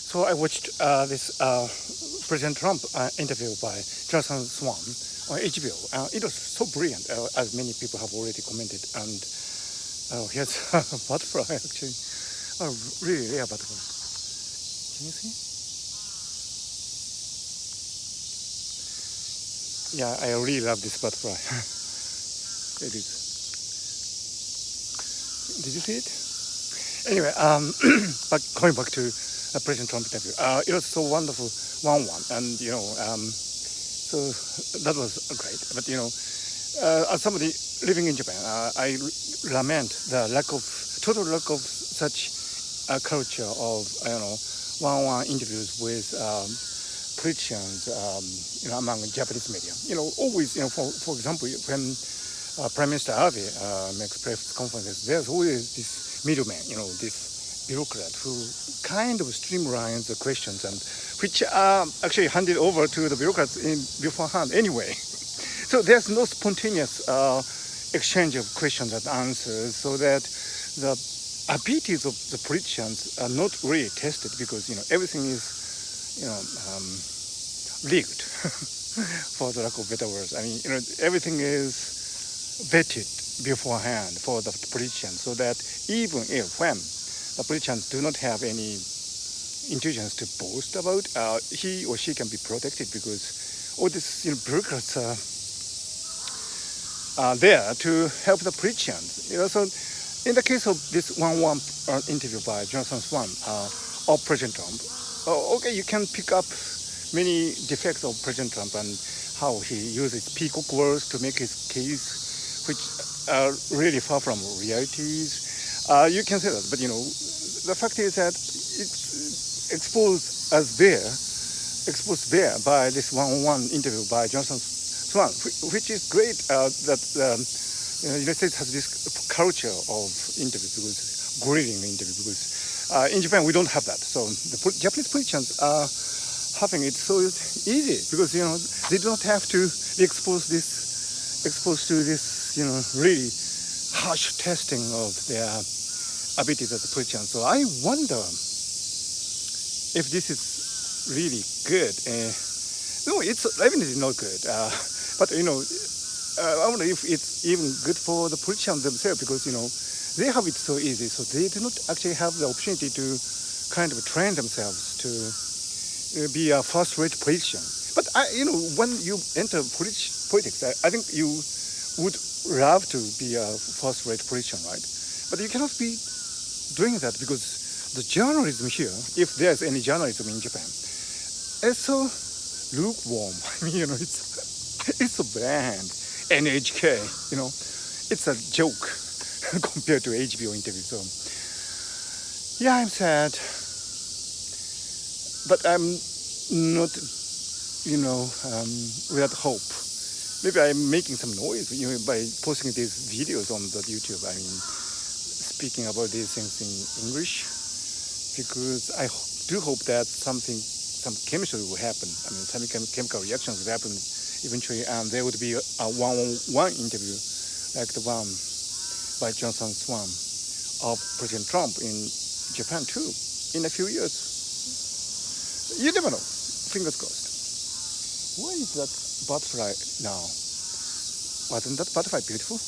So I watched this President Trump interview by Jonathan Swan on HBO. It was so brilliant, as many people have already commented. And here's a butterfly, actually. A really rare butterfly. Can you see? Yeah, I really love this butterfly. It is. Did you see it? Anyway, but going back to President Trump interview, it was so wonderful, one-on-one, and so that was great. But as somebody living in Japan, I lament the total lack of such a culture of one-on-one interviews with politicians, among Japanese media. Always, for example, when Prime Minister Abe makes press conferences, there's always this middleman, this bureaucrat who kind of streamlines the questions and which are actually handed over to the bureaucrats beforehand anyway. So there's no spontaneous exchange of questions and answers, so that the abilities of the politicians are not really tested because everything is rigged, for the lack of better words. I mean, everything is vetted beforehand for the politicians, so that even when the politicians do not have any intuitions to boast about, he or she can be protected because all these bureaucrats are there to help the politicians. So in the case of this one-on-one interview by Jonathan Swan of President Trump, okay, you can pick up many defects of President Trump and how he uses peacock words to make his case, which are really far from realities. You can say that, but the fact is that it's exposed there by this one-on-one interview by Jonathan Swan, which is great that the United States has this culture of interview, because grilling interview, because in Japan we don't have that. So the Japanese politicians are having it so easy because they do not have to be exposed to this really harsh testing of their abilities as a politicians. So I wonder if this is really good. No, it's definitely not good. But I wonder if it's even good for the politicians themselves, because they have it so easy, so they do not actually have the opportunity to kind of train themselves to be a first-rate politician. But when you enter politics, I think you would love to be a first-rate politician, right? But you cannot be doing that because the journalism here, if there's any journalism in Japan, it's so lukewarm. I mean, it's so bland. NHK, it's a joke compared to HBO interview. So, yeah, I'm sad, but I'm not, without hope. Maybe I'm making some noise, by posting these videos on the YouTube. I mean, speaking about these things in English, because I do hope that some chemistry will happen. I mean, some chemical reactions will happen eventually, and there would be a one-on-one interview like the one by Jonathan Swan of President Trump in Japan too, in a few years. You never know. Fingers crossed. Where is that butterfly now? Wasn't that butterfly beautiful?